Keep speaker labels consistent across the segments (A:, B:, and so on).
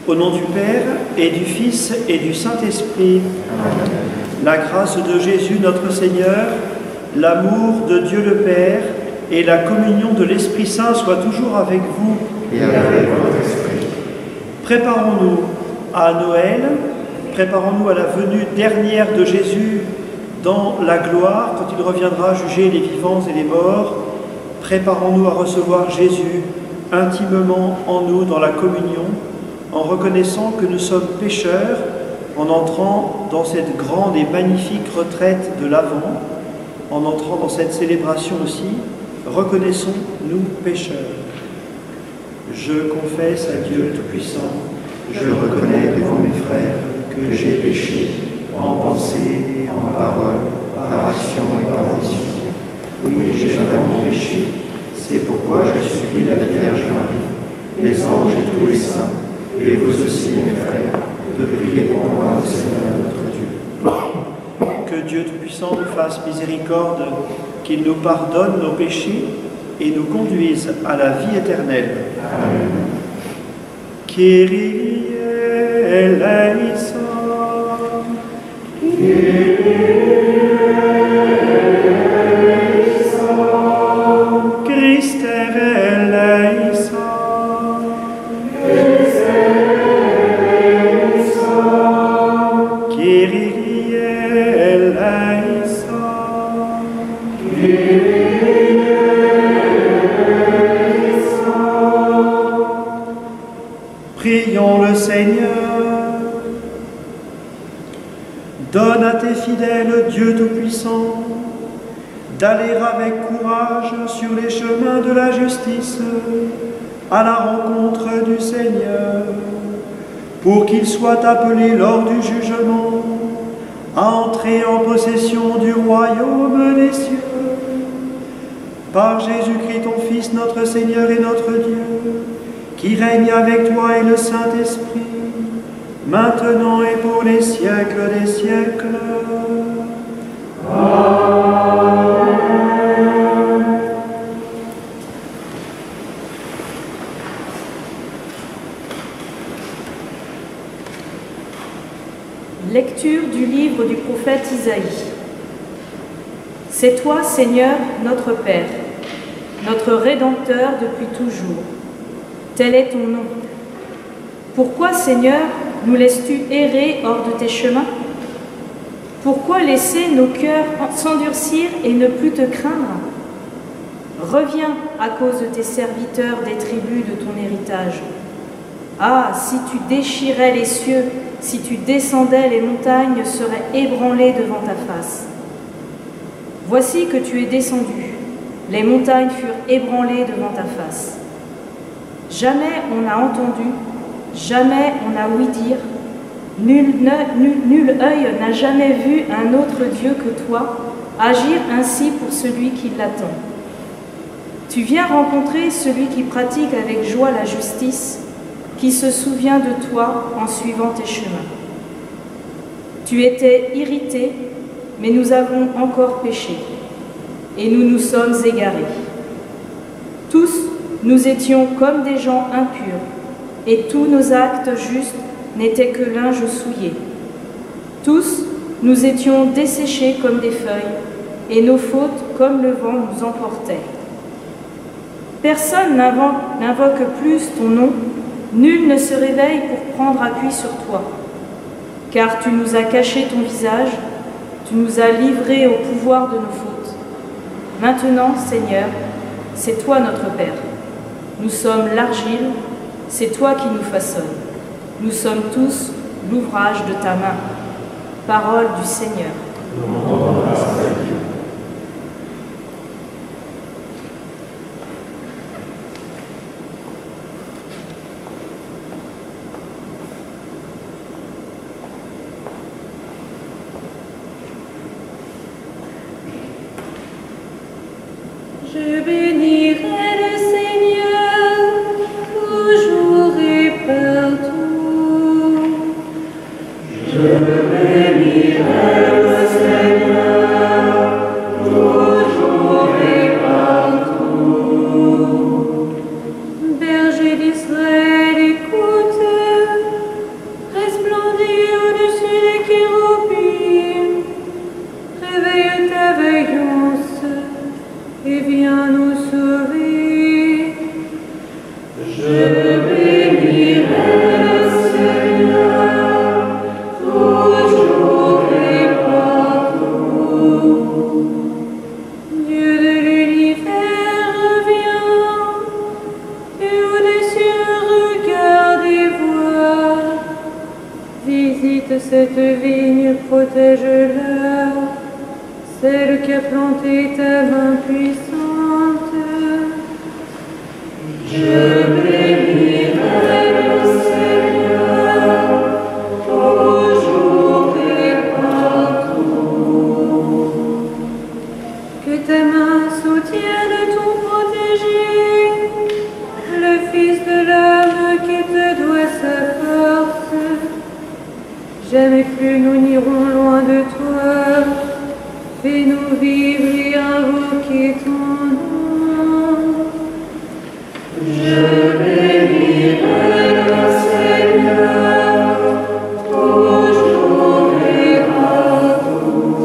A: Au nom du Père, et du Fils, et du Saint-Esprit, la grâce de Jésus notre Seigneur, l'amour de Dieu le Père, et la communion de l'Esprit Saint soient toujours avec vous.
B: Et avec votre esprit.
A: Préparons-nous à Noël, préparons-nous à la venue dernière de Jésus dans la gloire, quand il reviendra juger les vivants et les morts. Préparons-nous à recevoir Jésus intimement en nous dans la communion, en reconnaissant que nous sommes pécheurs, en entrant dans cette grande et magnifique retraite de l'Avent, en entrant dans cette célébration aussi, reconnaissons-nous pécheurs. Je confesse à Dieu Tout-Puissant,
B: Je reconnais devant mes frères que j'ai péché en pensée, en parole, par action et par omission. Oui, j'ai vraiment péché. C'est pourquoi je supplie la Vierge Marie, les anges et tous les saints, et vous aussi, mes frères, de prier pour moi au Seigneur notre Dieu.
A: que Dieu Tout-Puissant nous fasse miséricorde, qu'il nous pardonne nos péchés et nous conduise à la vie éternelle.
B: Amen.
A: Kyrie eleison. Christe eleison. Kyrie eleison. Prions le Seigneur. Donne à tes fidèles, Dieu Tout-Puissant, d'aller avec courage sur les chemins de la justice, à la rencontre du Seigneur, pour qu'ils soient appelés lors du jugement à entrer en possession du royaume des cieux. Par Jésus-Christ, ton Fils, notre Seigneur et notre Dieu, qui règne avec toi et le Saint-Esprit, maintenant et pour les siècles des siècles. Amen.
C: Lecture du livre du prophète Isaïe. C'est toi, Seigneur, notre Père, notre Rédempteur depuis toujours. Tel est ton nom. Pourquoi, Seigneur, nous laisses-tu errer hors de tes chemins? Pourquoi laisser nos cœurs s'endurcir et ne plus te craindre? Reviens à cause de tes serviteurs des tribus de ton héritage. Ah, si tu déchirais les cieux, si tu descendais, les montagnes seraient ébranlées devant ta face. Voici que tu es descendu, les montagnes furent ébranlées devant ta face. Jamais on n'a entendu, jamais on n'a ouï dire, nul œil n'a jamais vu un autre Dieu que toi agir ainsi pour celui qui l'attend. Tu viens rencontrer celui qui pratique avec joie la justice, qui se souvient de toi en suivant tes chemins. Tu étais irrité, mais nous avons encore péché, et nous nous sommes égarés. Tous, nous étions comme des gens impurs, et tous nos actes justes n'étaient que linge souillé. Tous, nous étions desséchés comme des feuilles, et nos fautes comme le vent nous emportaient. Personne n'invoque plus ton nom, nul ne se réveille pour prendre appui sur toi. Car tu nous as caché ton visage, tu nous as livrés au pouvoir de nos fautes. Maintenant, Seigneur, c'est toi notre Père. Nous sommes l'argile, c'est toi qui nous façonnes. Nous sommes tous l'ouvrage de ta main. Parole du Seigneur.
D: Je bénirai le Seigneur, toujours et partout. Je bénirai le Seigneur, toujours et partout. Berger d'Israël, écoute, resplendis au-dessus des chérubins, réveille ta veillance et viens nous sauver. Je bénirai le Seigneur, toujours et partout. Dieu de l'univers, reviens, et au-dessus regarde et vois. Visite cette vigne, protège-la, celle qui a planté ta main puissante. Je bénirai le Seigneur, toujours et partout. Que ta main soutienne ton protégé, le Fils de l'homme qui te doit sa force. Jamais plus nous n'irons loin de toi. Fais-nous vivre et invoquer ton nom. Je bénirai le Seigneur, toujours et partout.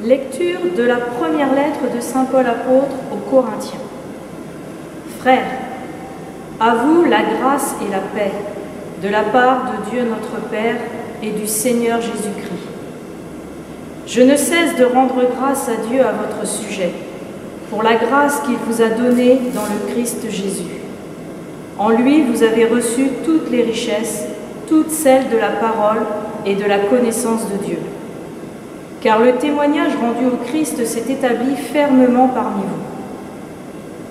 C: Lecture de la première lettre de saint Paul apôtre aux Corinthiens. Frères, à vous la grâce et la paix de la part de Dieu notre Père et du Seigneur Jésus-Christ. Je ne cesse de rendre grâce à Dieu à votre sujet, pour la grâce qu'il vous a donnée dans le Christ Jésus. En lui, vous avez reçu toutes les richesses, toutes celles de la parole et de la connaissance de Dieu. Car le témoignage rendu au Christ s'est établi fermement parmi vous.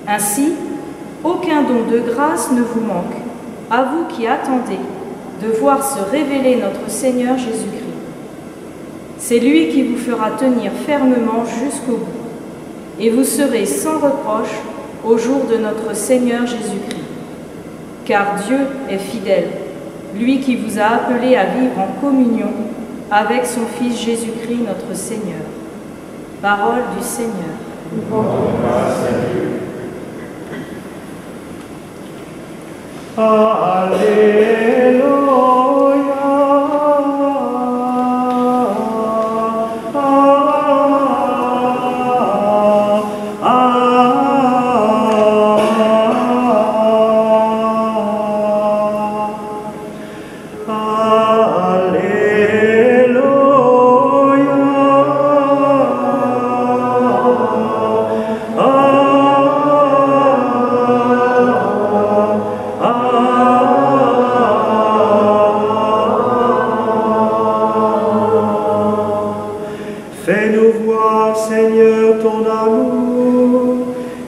C: Ainsi, aucun don de grâce ne vous manque, à vous qui attendez de voir se révéler notre Seigneur Jésus-Christ. C'est lui qui vous fera tenir fermement jusqu'au bout, et vous serez sans reproche au jour de notre Seigneur Jésus-Christ. Car Dieu est fidèle, lui qui vous a appelé à vivre en communion avec son Fils Jésus-Christ notre Seigneur. Parole du Seigneur.
B: Nous rendons grâce à Dieu.
A: Alléluia.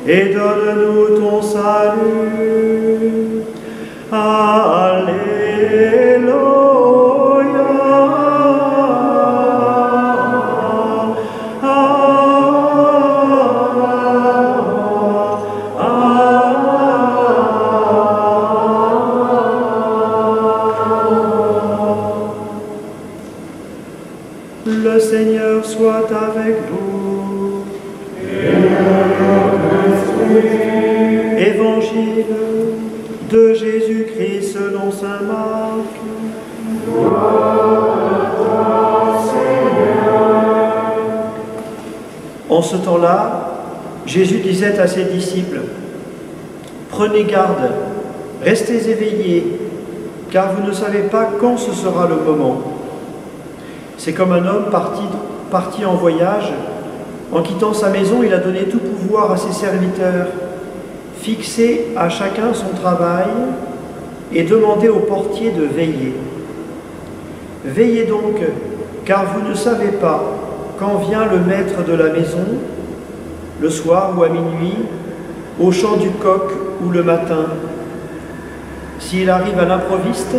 A: et donne-nous ton salut. Alléluia. Le Seigneur soit avec vous. Évangile de Jésus-Christ selon saint Marc. En ce temps-là, Jésus disait à ses disciples: prenez garde, restez éveillés, car vous ne savez pas quand ce sera le moment. C'est comme un homme parti en voyage. En quittant sa maison, il a donné tout pouvoir à ses serviteurs. Fixez à chacun son travail et demandez au portier de veiller. Veillez donc, car vous ne savez pas quand vient le maître de la maison, le soir ou à minuit, au chant du coq ou le matin. S'il arrive à l'improviste,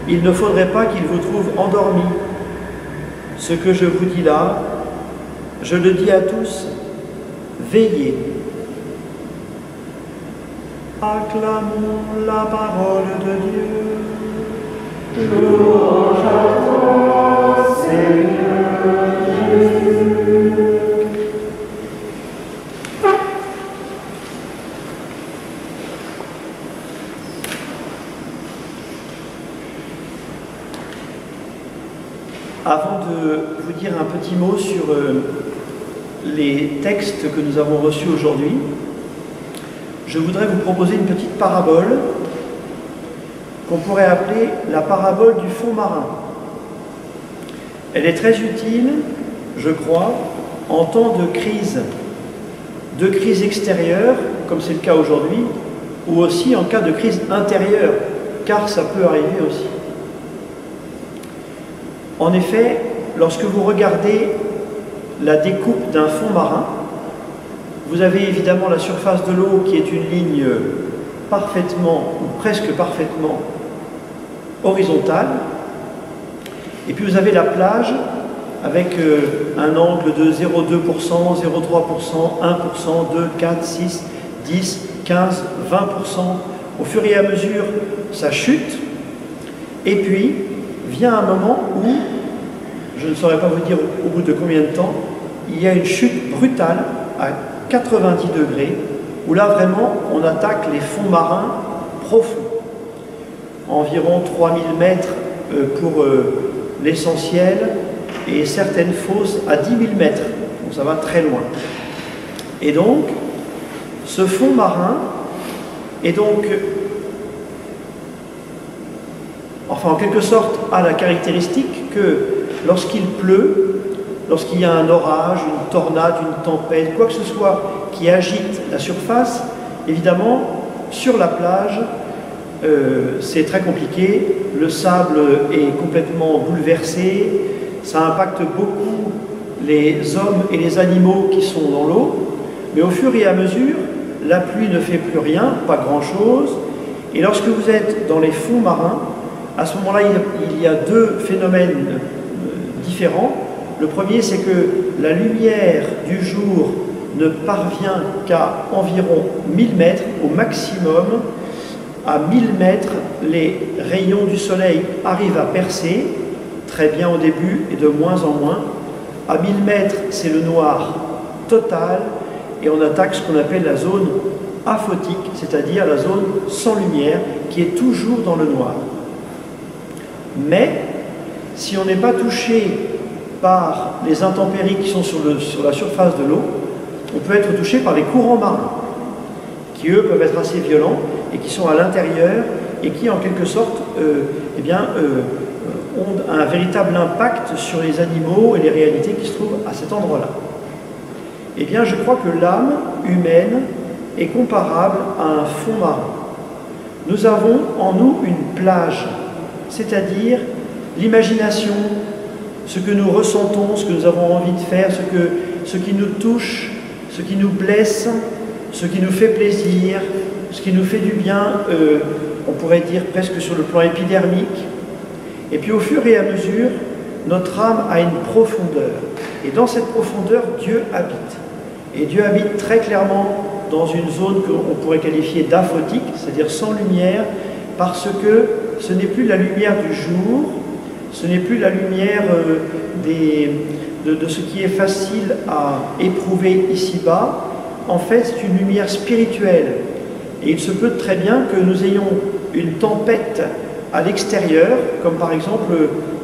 A: il ne faudrait pas qu'il vous trouve endormi. Ce que je vous dis là, je le dis à tous, veillez. Acclamons la parole de Dieu.
D: Louange à toi, Seigneur Jésus.
A: Avant de vous dire un petit mot sur les textes que nous avons reçus aujourd'hui, je voudrais vous proposer une petite parabole qu'on pourrait appeler la parabole du fond marin. Elle est très utile, je crois, en temps de crise extérieure, comme c'est le cas aujourd'hui, ou aussi en cas de crise intérieure, car ça peut arriver aussi. En effet, lorsque vous regardez la découpe d'un fond marin, vous avez évidemment la surface de l'eau qui est une ligne parfaitement, ou presque parfaitement, horizontale. Et puis vous avez la plage avec un angle de 0,2%, 0,3%, 1%, 2, 4, 6, 10, 15, 20%. Au fur et à mesure, ça chute. Et puis, vient un moment où, je ne saurais pas vous dire au bout de combien de temps, il y a une chute brutale à 90 degrés, où là vraiment on attaque les fonds marins profonds. Environ 3000 mètres pour l'essentiel, et certaines fosses à 10 000 mètres, donc ça va très loin. Et donc, ce fond marin est donc, enfin en quelque sorte, a la caractéristique que lorsqu'il pleut, lorsqu'il y a un orage, une tornade, une tempête, quoi que ce soit qui agite la surface, évidemment, sur la plage, c'est très compliqué, le sable est complètement bouleversé, ça impacte beaucoup les hommes et les animaux qui sont dans l'eau, mais au fur et à mesure, la pluie ne fait plus rien, pas grand-chose, et lorsque vous êtes dans les fonds marins, à ce moment-là, il y a deux phénomènes différents. Le premier, c'est que la lumière du jour ne parvient qu'à environ 1000 mètres au maximum. À 1000 mètres, les rayons du soleil arrivent à percer, très bien au début et de moins en moins. À 1000 mètres, c'est le noir total et on attaque ce qu'on appelle la zone aphotique, c'est-à-dire la zone sans lumière qui est toujours dans le noir. Mais si on n'est pas touché par les intempéries qui sont sur la surface de l'eau, on peut être touché par les courants marins, qui eux peuvent être assez violents et qui sont à l'intérieur et qui en quelque sorte ont un véritable impact sur les animaux et les réalités qui se trouvent à cet endroit-là. Eh bien, je crois que l'âme humaine est comparable à un fond marin. Nous avons en nous une plage, c'est-à-dire l'imagination, ce que nous ressentons, ce que nous avons envie de faire, ce qui nous touche, ce qui nous blesse, ce qui nous fait plaisir, ce qui nous fait du bien, on pourrait dire presque sur le plan épidermique. Et puis au fur et à mesure, notre âme a une profondeur. Et dans cette profondeur, Dieu habite. Et Dieu habite très clairement dans une zone qu'on pourrait qualifier d'aphotique, c'est-à-dire sans lumière, parce que ce n'est plus la lumière du jour, ce n'est plus la lumière de ce qui est facile à éprouver ici-bas. En fait, c'est une lumière spirituelle. Et il se peut très bien que nous ayons une tempête à l'extérieur, comme par exemple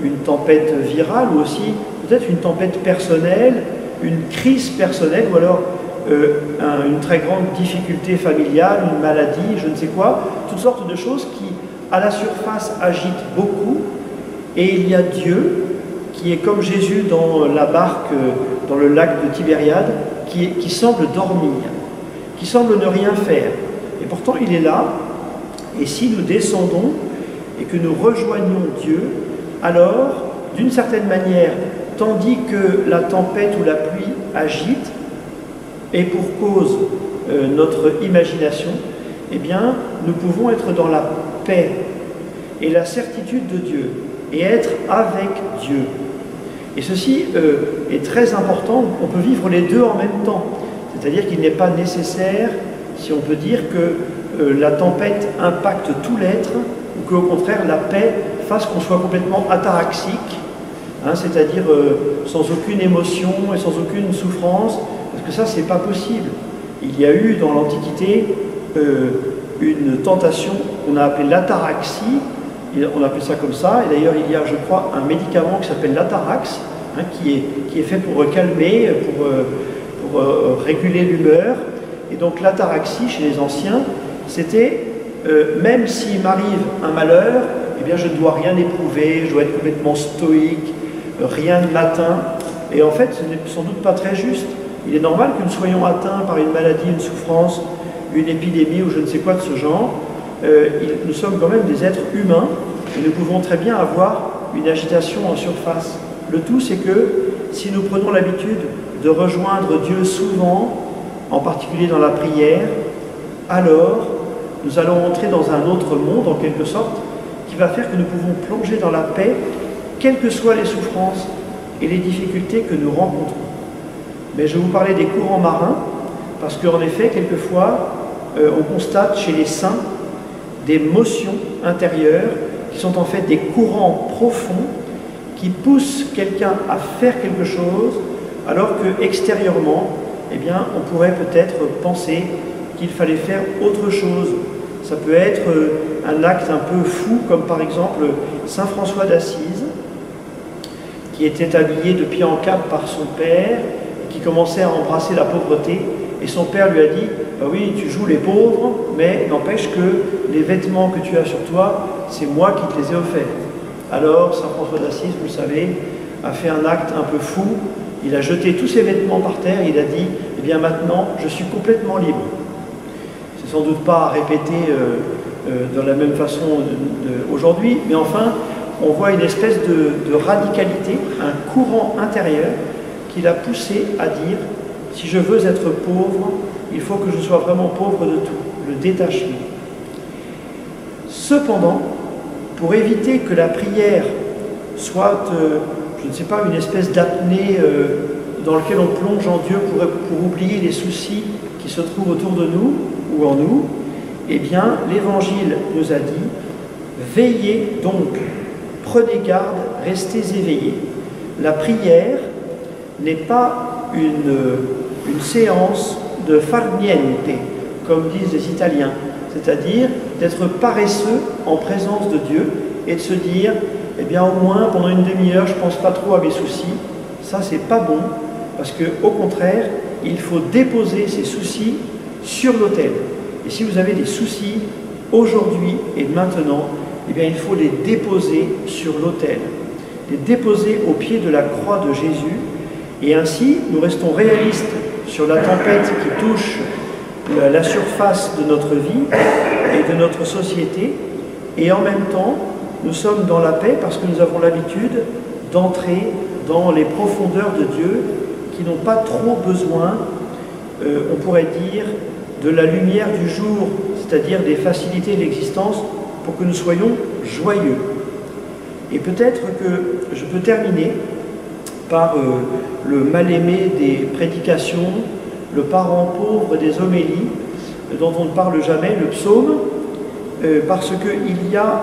A: une tempête virale, ou aussi peut-être une tempête personnelle, une crise personnelle, ou alors une très grande difficulté familiale, une maladie, je ne sais quoi, toutes sortes de choses qui, à la surface, agitent beaucoup. Et il y a Dieu, qui est comme Jésus dans la barque, dans le lac de Tibériade, qui semble dormir, qui semble ne rien faire. Et pourtant, il est là. Et si nous descendons et que nous rejoignons Dieu, alors, d'une certaine manière, tandis que la tempête ou la pluie agite, et pour cause notre imagination, eh bien, nous pouvons être dans la paix et la certitude de Dieu, et être avec Dieu. Et ceci est très important, on peut vivre les deux en même temps. C'est-à-dire qu'il n'est pas nécessaire, si on peut dire, que la tempête impacte tout l'être, ou qu'au contraire la paix fasse qu'on soit complètement ataraxique, hein, c'est-à-dire sans aucune émotion et sans aucune souffrance, parce que ça, c'est pas possible. Il y a eu dans l'Antiquité une tentation qu'on a appelée l'ataraxie, on appelle ça comme ça, et d'ailleurs il y a, je crois, un médicament qui s'appelle l'atarax, hein, qui est fait pour calmer, pour réguler l'humeur. Et donc l'ataraxie chez les anciens, c'était même s'il m'arrive un malheur, eh bien je ne dois rien éprouver, je dois être complètement stoïque, rien ne m'atteint. Et en fait, ce n'est sans doute pas très juste. Il est normal que nous soyons atteints par une maladie, une souffrance, une épidémie ou je ne sais quoi de ce genre. Nous sommes quand même des êtres humains et nous pouvons très bien avoir une agitation en surface. Le tout, c'est que si nous prenons l'habitude de rejoindre Dieu souvent, en particulier dans la prière, alors nous allons entrer dans un autre monde, en quelque sorte, qui va faire que nous pouvons plonger dans la paix, quelles que soient les souffrances et les difficultés que nous rencontrons. Mais je vais vous parler des courants marins, parce qu'en effet, quelquefois, on constate chez les saints des motions intérieures qui sont en fait des courants profonds qui poussent quelqu'un à faire quelque chose, alors que extérieurement, eh bien, on pourrait peut-être penser qu'il fallait faire autre chose. Ça peut être un acte un peu fou, comme par exemple Saint François d'Assise, qui était habillé de pied en cap par son père, qui commençait à embrasser la pauvreté, et son père lui a dit « bah oui, tu joues les pauvres, mais n'empêche que les vêtements que tu as sur toi, c'est moi qui te les ai offerts. » Alors, Saint François d'Assise, vous le savez, a fait un acte un peu fou, il a jeté tous ses vêtements par terre, et il a dit « eh bien maintenant, je suis complètement libre. » C'est sans doute pas à répéter de la même façon aujourd'hui, mais enfin, on voit une espèce de radicalité, un courant intérieur qui l'a poussé à dire « si je veux être pauvre, il faut que je sois vraiment pauvre de tout », le détachement. Cependant, pour éviter que la prière soit, je ne sais pas, une espèce d'apnée dans laquelle on plonge en Dieu pour oublier les soucis qui se trouvent autour de nous ou en nous, eh bien, l'Évangile nous a dit « veillez donc, prenez garde, restez éveillés ». La prière n'est pas une séance de far niente, comme disent les Italiens, c'est-à-dire d'être paresseux en présence de Dieu et de se dire, eh bien au moins pendant une demi-heure, je ne pense pas trop à mes soucis. Ça, c'est pas bon, parce qu'au contraire, il faut déposer ces soucis sur l'autel. Et si vous avez des soucis aujourd'hui et maintenant, eh bien il faut les déposer sur l'autel, les déposer au pied de la croix de Jésus. Et ainsi, nous restons réalistes sur la tempête qui touche la surface de notre vie et de notre société. Et en même temps, nous sommes dans la paix parce que nous avons l'habitude d'entrer dans les profondeurs de Dieu qui n'ont pas trop besoin, on pourrait dire, de la lumière du jour, c'est-à-dire des facilités de l'existence, pour que nous soyons joyeux. Et peut-être que je peux terminer par le mal-aimé des prédications, le parent pauvre des homélies, dont on ne parle jamais, le psaume, parce qu'il y a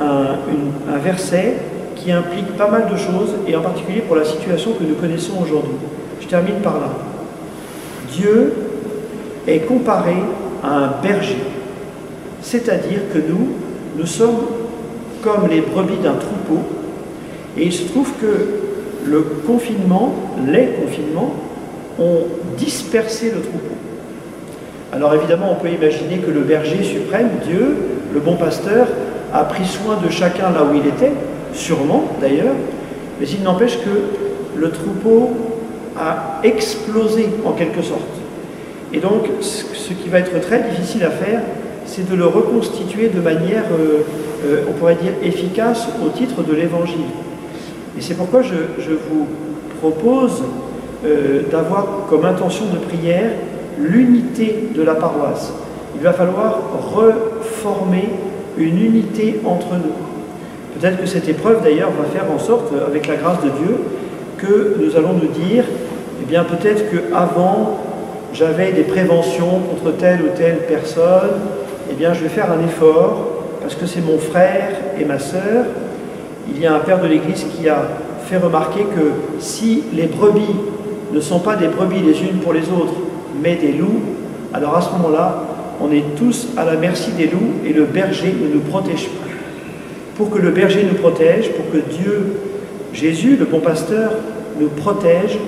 A: un verset qui implique pas mal de choses, et en particulier pour la situation que nous connaissons aujourd'hui. Je termine par là. Dieu est comparé à un berger, c'est-à-dire que nous sommes comme les brebis d'un troupeau, et il se trouve que les confinements ont dispersé le troupeau. Alors évidemment, on peut imaginer que le berger suprême, Dieu, le bon pasteur, a pris soin de chacun là où il était, sûrement d'ailleurs, mais il n'empêche que le troupeau a explosé en quelque sorte. Et donc, ce qui va être très difficile à faire, c'est de le reconstituer de manière, on pourrait dire, efficace au titre de l'Évangile. Et c'est pourquoi je vous propose d'avoir comme intention de prière l'unité de la paroisse. Il va falloir reformer une unité entre nous. Peut-être que cette épreuve, d'ailleurs, va faire en sorte, avec la grâce de Dieu, que nous allons nous dire, eh bien, peut-être qu'avant, j'avais des préventions contre telle ou telle personne, eh bien, je vais faire un effort, parce que c'est mon frère et ma sœur. Il y a un père de l'Église qui a fait remarquer que si les brebis ne sont pas des brebis les unes pour les autres, mais des loups, alors à ce moment-là, on est tous à la merci des loups et le berger ne nous protège pas. Pour que le berger nous protège, pour que Dieu, Jésus, le bon pasteur, nous protège,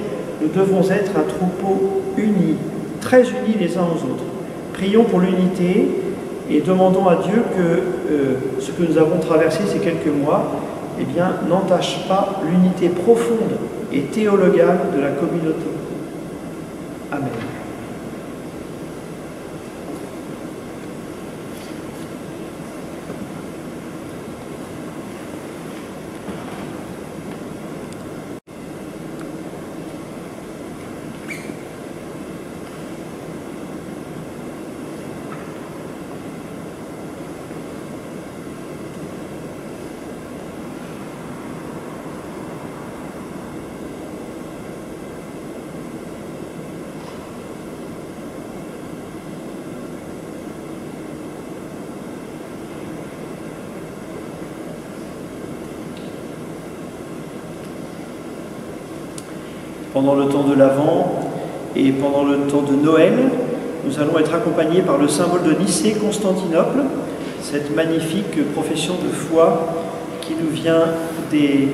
A: nous devons être un troupeau uni, très unis les uns aux autres. Prions pour l'unité et demandons à Dieu que ce que nous avons traversé ces quelques mois, eh bien, n'entache pas l'unité profonde et théologale de la communauté. Amen. Pendant le temps de l'Avent et pendant le temps de Noël, nous allons être accompagnés par le symbole de Nicée-Constantinople, cette magnifique profession de foi qui nous vient des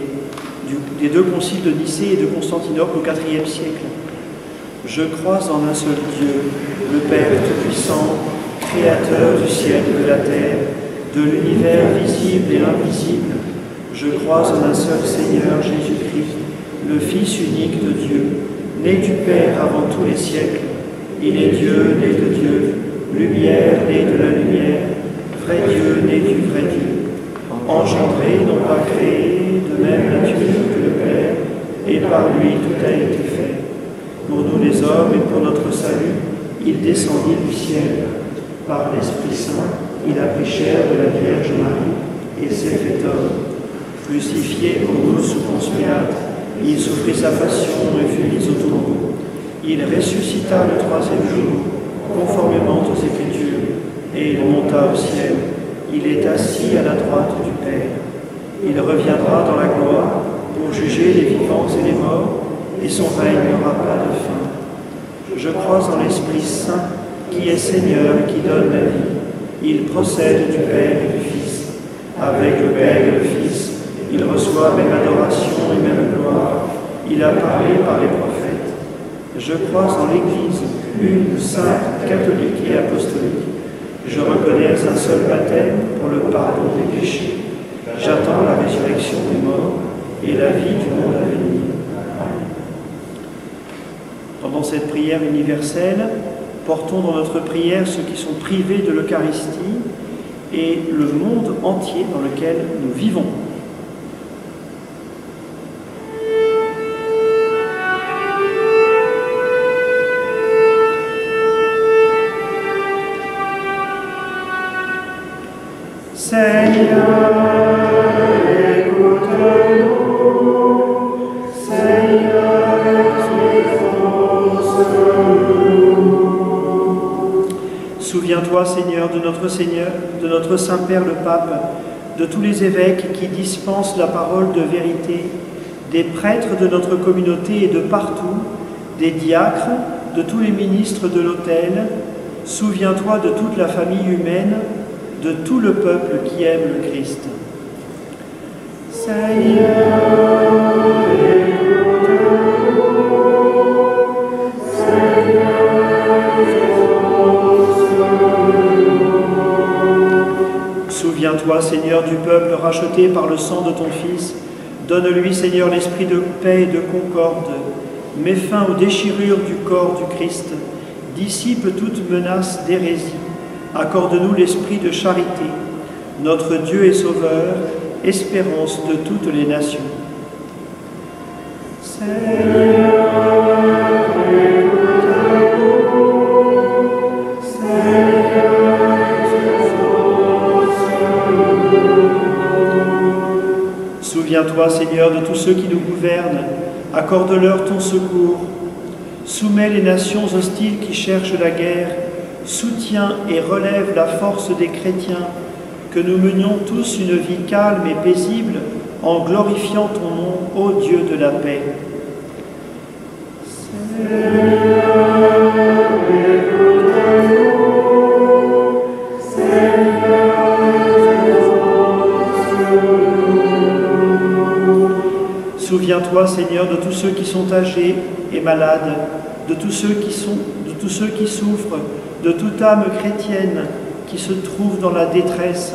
A: deux conciles de Nicée et de Constantinople au IVe siècle. Je crois en un seul Dieu, le Père Tout-Puissant, Créateur du ciel et de la terre, de l'univers visible et invisible. Je crois en un seul Seigneur Jésus-Christ, le Fils unique de Dieu, né du Père avant tous les siècles. Il est Dieu, né de Dieu, lumière, né de la lumière, vrai Dieu, né du vrai Dieu, engendré, non pas créé, de même nature que le Père, et par lui tout a été fait. Pour nous les hommes et pour notre salut, il descendit du ciel. Par l'Esprit Saint, il a pris chair de la Vierge Marie et s'est fait homme. Crucifié pour nous sous Ponce Pilate, il souffrit sa passion et fut mis au tombeau. Il ressuscita le troisième jour, conformément aux Écritures, et il monta au ciel. Il est assis à la droite du Père. Il reviendra dans la gloire pour juger les vivants et les morts, et son règne n'aura pas de fin. Je crois en l'Esprit Saint, qui est Seigneur et qui donne la vie. Il procède du Père et du Fils. Avec le Père et le Fils, il reçoit même adoration et même gloire. Il a parlé par les prophètes. Je crois en l'Église, une sainte, catholique et apostolique. Je reconnais un seul baptême pour le pardon des péchés. J'attends la résurrection des morts et la vie du monde à venir. Pendant cette prière universelle, portons dans notre prière ceux qui sont privés de l'Eucharistie et le monde entier dans lequel nous vivons. Seigneur, de notre Saint-Père le Pape, de tous les évêques qui dispensent la parole de vérité, des prêtres de notre communauté et de partout, des diacres, de tous les ministres de l'autel. Souviens-toi de toute la famille humaine, de tout le peuple qui aime le Christ. Seigneur, souviens-toi, Seigneur, du peuple racheté par le sang de ton Fils. Donne-lui, Seigneur, l'esprit de paix et de concorde. Mets fin aux déchirures du corps du Christ. Dissipe toute menace d'hérésie. Accorde-nous l'esprit de charité. Notre Dieu et Sauveur, espérance de toutes les nations. Seigneur, souviens-toi, Seigneur, de tous ceux qui nous gouvernent. Accorde-leur ton secours. Soumets les nations hostiles qui cherchent la guerre. Soutiens et relève la force des chrétiens. Que nous menions tous une vie calme et paisible en glorifiant ton nom, ô Dieu de la paix. Souviens-toi, Seigneur, de tous ceux qui sont âgés et malades, de tous ceux qui souffrent, de toute âme chrétienne qui se trouve dans la détresse,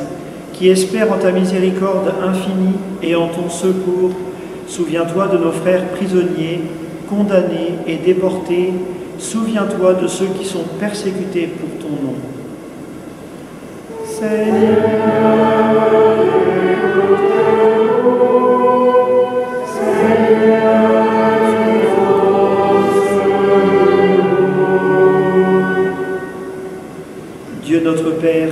A: qui espère en ta miséricorde infinie et en ton secours. Souviens-toi de nos frères prisonniers, condamnés et déportés. Souviens-toi de ceux qui sont persécutés pour ton nom. Seigneur, Dieu notre Père,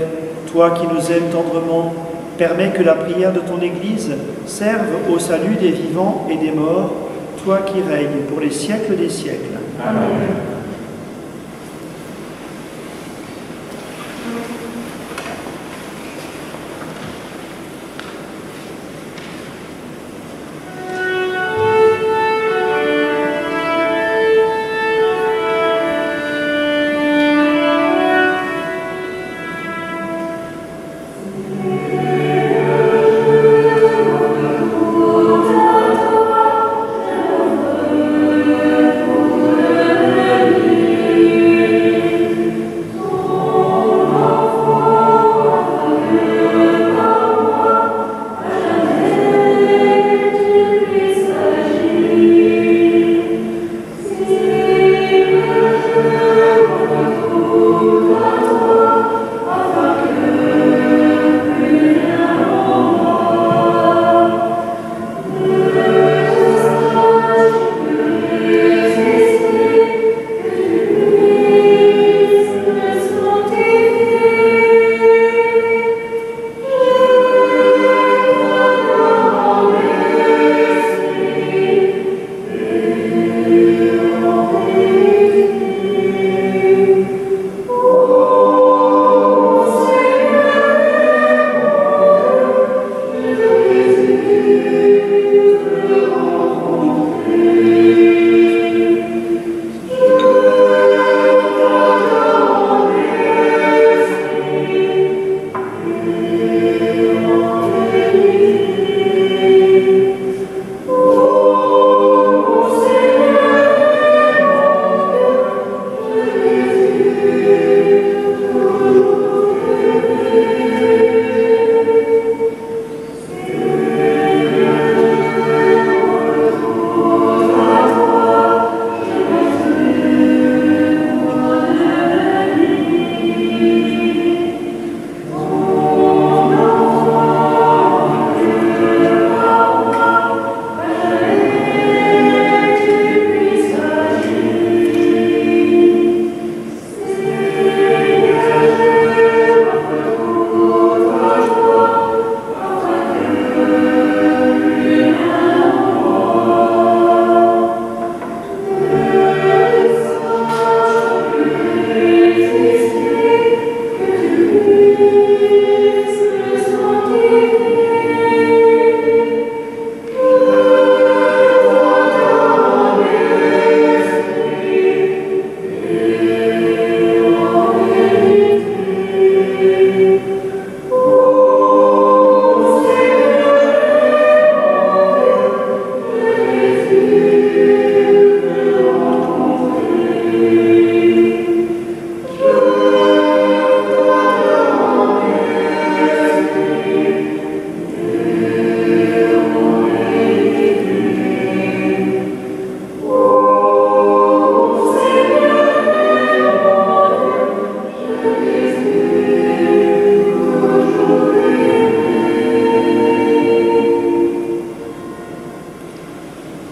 A: toi qui nous aimes tendrement, permets que la prière de ton Église serve au salut des vivants et des morts, toi qui règnes pour les siècles des siècles. Amen.
D: Amen.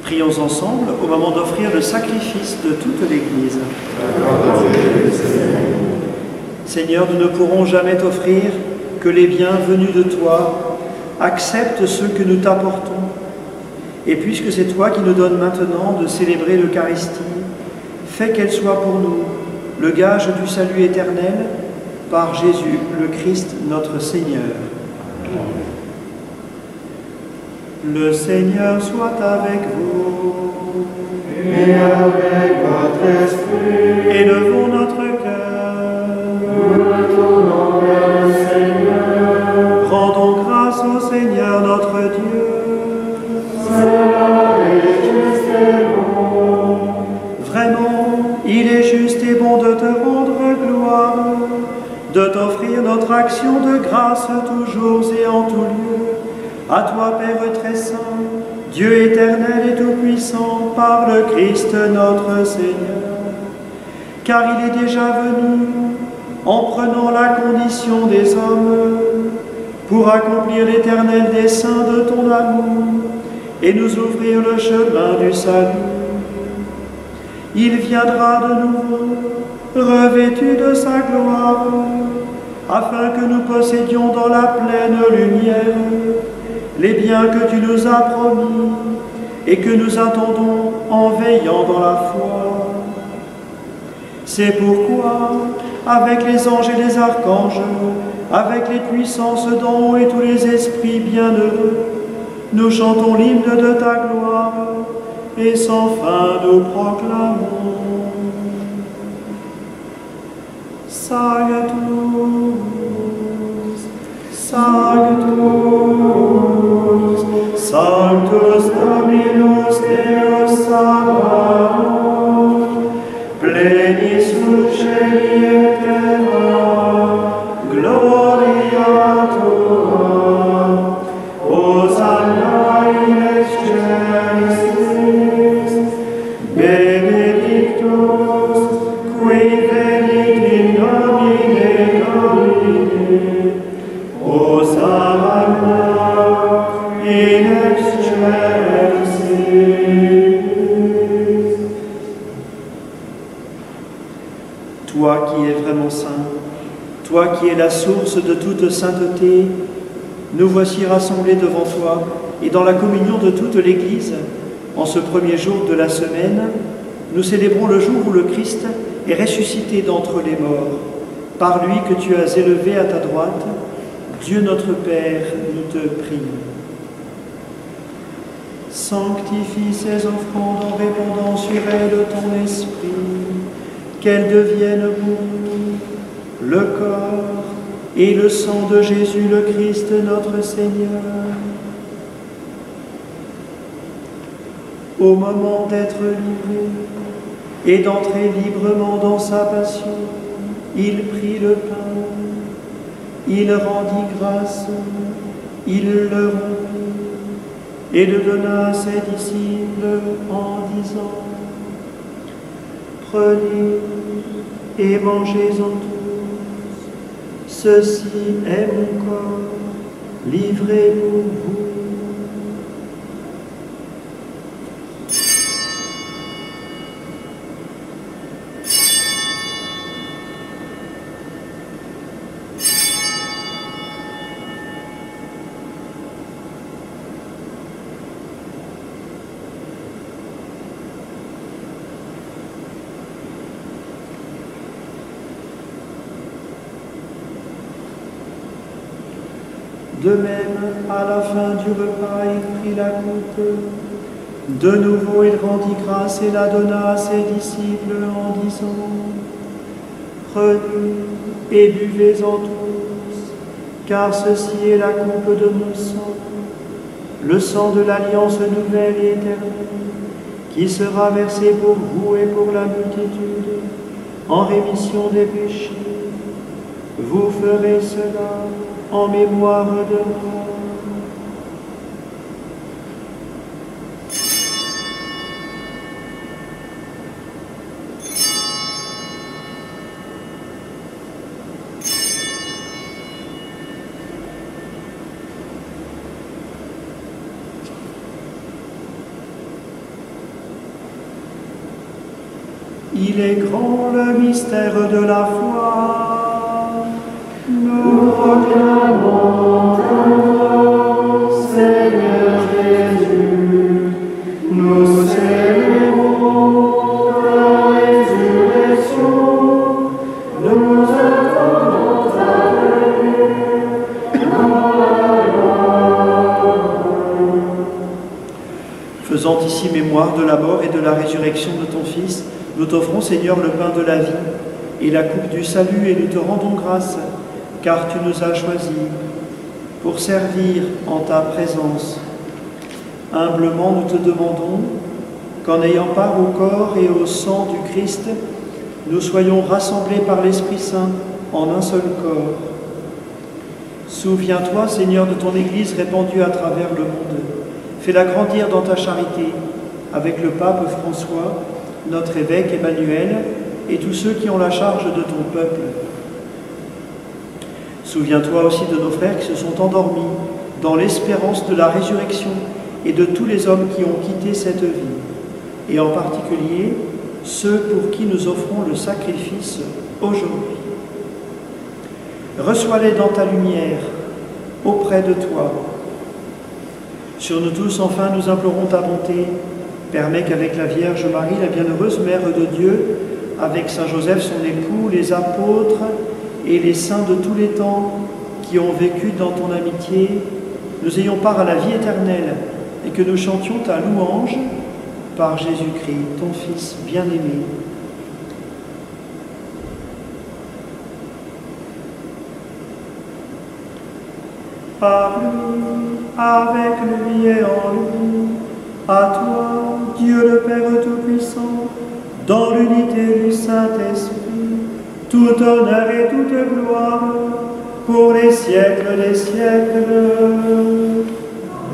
A: Prions ensemble au moment d'offrir le sacrifice de toute l'Église. Seigneur, nous ne pourrons jamais t'offrir que les biens venus de toi. Accepte ceux que nous t'apportons. Et puisque c'est toi qui nous donnes maintenant de célébrer l'Eucharistie, fais qu'elle soit pour nous le gage du salut éternel par Jésus le Christ notre Seigneur. Le Seigneur soit avec vous.
D: Et avec votre esprit.
A: Élevons notre cœur.
D: Nous le tournons vers le Seigneur.
A: Rendons grâce au Seigneur notre Dieu.
D: Cela est juste et bon.
A: Vraiment, il est juste et bon de te rendre gloire, de t'offrir notre action de grâce toujours et en tout lieu. À toi, Père très saint, Dieu éternel et tout-puissant, par le Christ notre Seigneur. Car il est déjà venu, en prenant la condition des hommes, pour accomplir l'éternel dessein de ton amour et nous ouvrir le chemin du salut. Il viendra de nouveau, revêtu de sa gloire, afin que nous possédions dans la pleine lumière les biens que tu nous as promis et que nous attendons en veillant dans la foi. C'est pourquoi, avec les anges et les archanges, avec les puissances d'en haut et tous les esprits bienheureux, nous chantons l'hymne de ta gloire et sans fin nous proclamons. Sanctus, Sanctus, Sanctus Dominus Deus Sabaoth, plenis celi et terra, gloria tua, Hosanna in excelsis, benedictus qui venit in nomine Domini, Hosanna in excelsis. Toi qui es vraiment saint, toi qui es la source de toute sainteté, nous voici rassemblés devant toi et dans la communion de toute l'Église. En ce premier jour de la semaine, nous célébrons le jour où le Christ est ressuscité d'entre les morts. Par lui que tu as élevé à ta droite, Dieu notre Père, nous te prions. Sanctifie ces offrandes en répandant sur elles ton esprit, qu'elles deviennent pour nous le corps et le sang de Jésus le Christ notre Seigneur. Au moment d'être livré et d'entrer librement dans sa passion, il prit le pain, il rendit grâce, il le rompit et le donna à ses disciples en disant: prenez et mangez-en tous, ceci est mon corps, livré pour vous. De même, à la fin du repas, il prit la coupe. De nouveau, il rendit grâce et la donna à ses disciples en disant: prenez et buvez-en tous, car ceci est la coupe de mon sang, le sang de l'alliance nouvelle et éternelle, qui sera versé pour vous et pour la multitude, en rémission des péchés. Vous ferez cela en mémoire de moi. Il est grand le mystère de la foi. Nous
D: Proclamons ta mort, Seigneur Jésus. Nous célébrons ta résurrection. Nous attendons ta venue dans la gloire.
A: Faisant ici mémoire de la mort et de la résurrection de ton Fils, nous t'offrons, Seigneur, le pain de la vie et la coupe du salut, et nous te rendons grâce, car tu nous as choisis pour servir en ta présence. Humblement, nous te demandons qu'en ayant part au corps et au sang du Christ, nous soyons rassemblés par l'Esprit Saint en un seul corps. Souviens-toi, Seigneur, de ton Église répandue à travers le monde. Fais-la grandir dans ta charité, avec le pape François, notre évêque Emmanuel, et tous ceux qui ont la charge de ton peuple. Souviens-toi aussi de nos frères qui se sont endormis dans l'espérance de la résurrection et de tous les hommes qui ont quitté cette vie, et en particulier ceux pour qui nous offrons le sacrifice aujourd'hui. Reçois-les dans ta lumière, auprès de toi. Sur nous tous, enfin, nous implorons ta bonté. Permets qu'avec la Vierge Marie, la bienheureuse Mère de Dieu, avec Saint Joseph, son époux, les apôtres et les saints de tous les temps qui ont vécu dans ton amitié, nous ayons part à la vie éternelle et que nous chantions ta louange par Jésus-Christ, ton Fils bien-aimé. Par lui, avec lui et en lui, à toi, Dieu le Père Tout-Puissant, dans l'unité du Saint-Esprit, tout honneur et toute gloire, pour les siècles des siècles.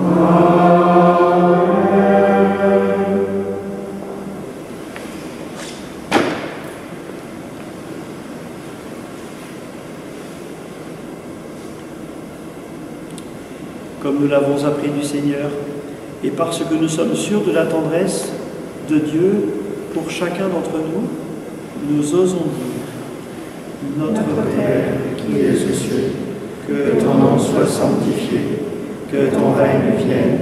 A: Amen. Comme nous l'avons appris du Seigneur, et parce que nous sommes sûrs de la tendresse de Dieu pour chacun d'entre nous, nous osons dire: Notre Père
B: qui es aux cieux, que ton nom soit sanctifié, que ton règne vienne,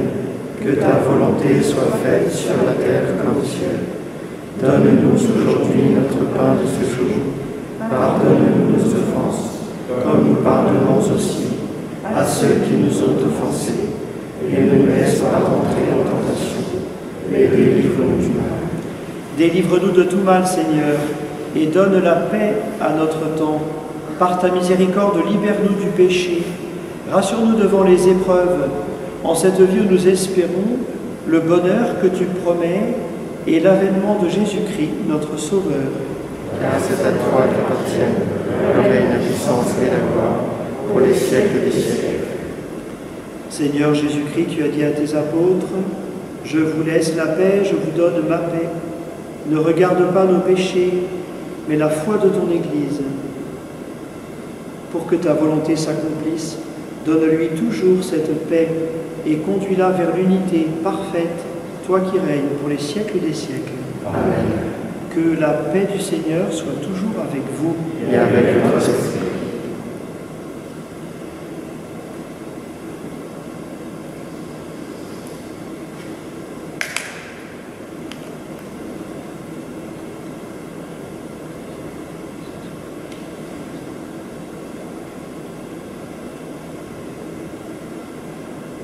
B: que ta volonté soit faite sur la terre comme au ciel. Donne-nous aujourd'hui notre pain de ce jour. Pardonne-nous nos offenses, comme nous pardonnons aussi à ceux qui nous ont offensés. Et ne nous laisse pas entrer en tentation, mais délivre-nous du mal.
A: Délivre-nous de tout mal, Seigneur, et donne la paix à notre temps. Par ta miséricorde, libère-nous du péché. Rassure-nous devant les épreuves. En cette vie où nous espérons le bonheur que tu promets et l'avènement de Jésus-Christ, notre Sauveur.
B: Car c'est à toi qu'appartiennent le règne, la puissance et la gloire, pour les siècles des siècles.
A: Seigneur Jésus-Christ, tu as dit à tes apôtres: je vous laisse la paix, je vous donne ma paix. Ne regarde pas nos péchés, mais la foi de ton Église. Pour que ta volonté s'accomplisse, donne-lui toujours cette paix et conduis-la vers l'unité parfaite, toi qui règnes pour les siècles des siècles.
B: Amen.
A: Que la paix du Seigneur soit toujours avec vous.
B: Et avec votre esprit.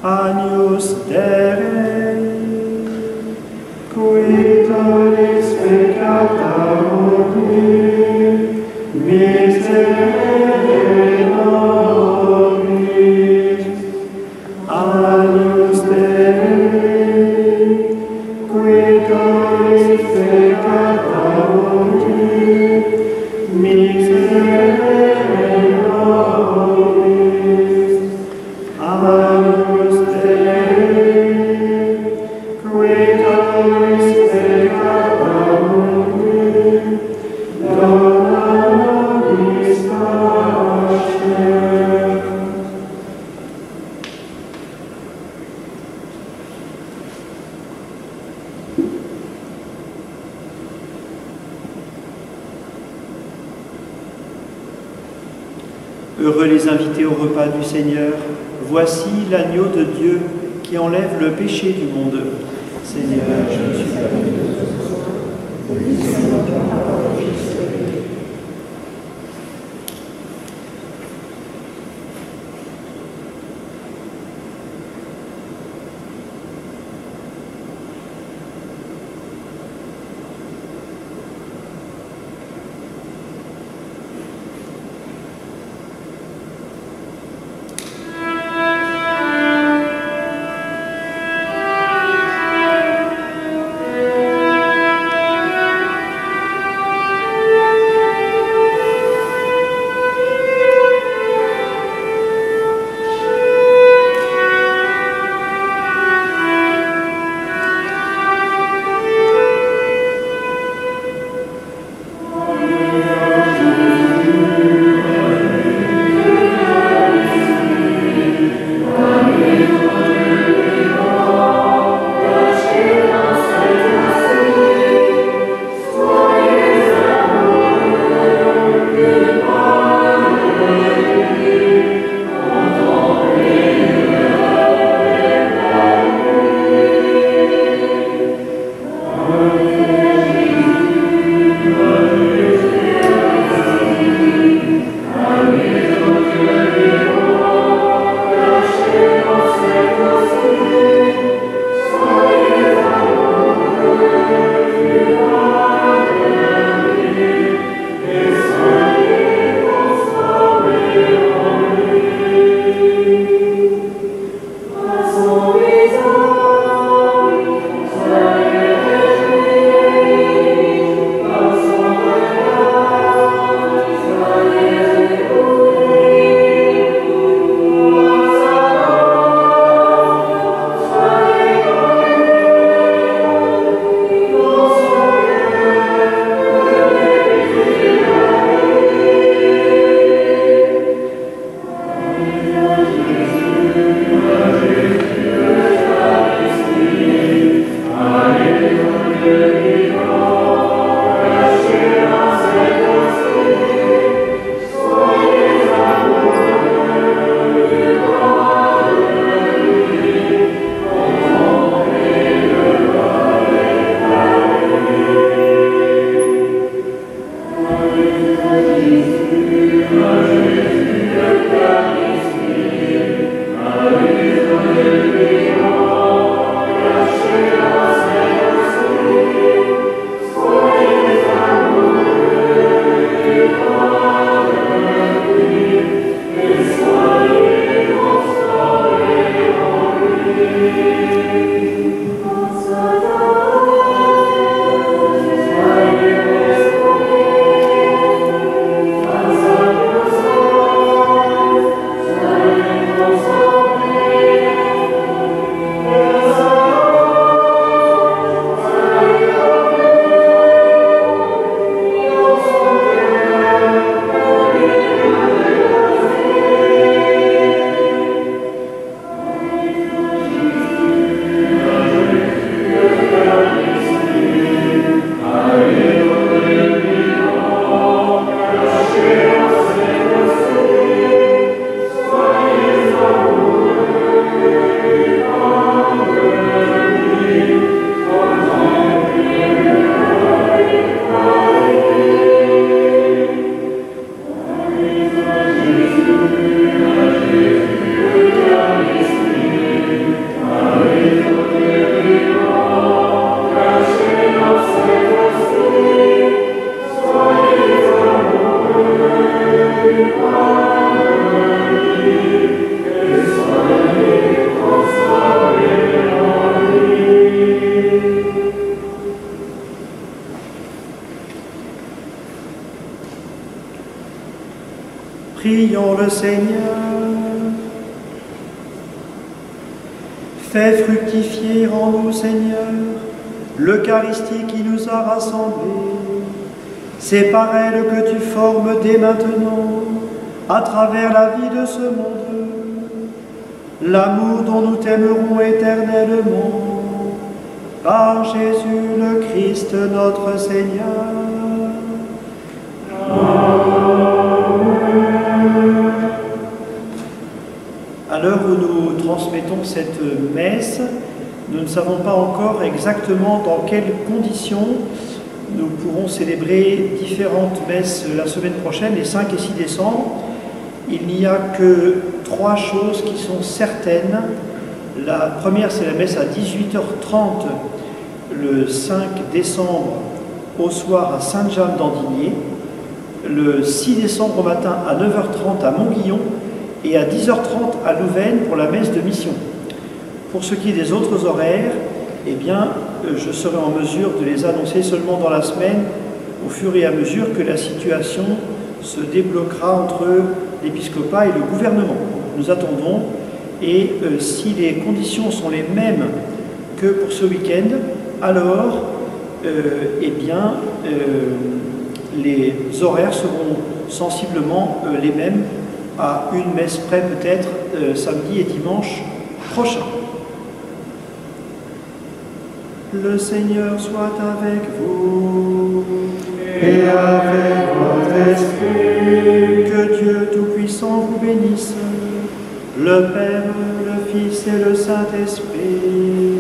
A: Agnus Dei,
D: qui tollis peccata mundi, miserere nobis. Agnus Dei, qui tollis peccata mundi, miserere nobis. Agnus
A: Heureux les invités au repas du Seigneur. Voici l'agneau de Dieu qui enlève le péché du monde. Seigneur, je ne suis pas digne de
B: Prions le Seigneur. Fais fructifier en nous, Seigneur, l'Eucharistie qui nous a rassemblés. C'est par elle que tu formes dès maintenant, à travers la vie de ce monde, l'amour dont nous t'aimerons éternellement, par Jésus le Christ notre Seigneur. Amen.
A: À l'heure où nous transmettons cette messe, nous ne savons pas encore exactement dans quelles conditions nous pourrons célébrer différentes messes la semaine prochaine, les 5 et 6 décembre. Il n'y a que 3 choses qui sont certaines. La première, c'est la messe à 18h30 le 5 décembre au soir à Sainte-Jeanne-d'Andigné, le 6 décembre au matin à 9h30 à Montguillon et à 10h30 à Louvain pour la messe de mission. Pour ce qui est des autres horaires, eh bien, je serai en mesure de les annoncer seulement dans la semaine, au fur et à mesure que la situation se débloquera entre l'épiscopat et le gouvernement. Nous attendons, et si les conditions sont les mêmes que pour ce week-end, alors eh bien, les horaires seront sensiblement les mêmes, à une messe près peut-être samedi et dimanche prochain. Le Seigneur soit avec vous.
D: Et avec votre esprit.
A: Que Dieu Tout-Puissant vous bénisse, le Père, le Fils et le Saint-Esprit.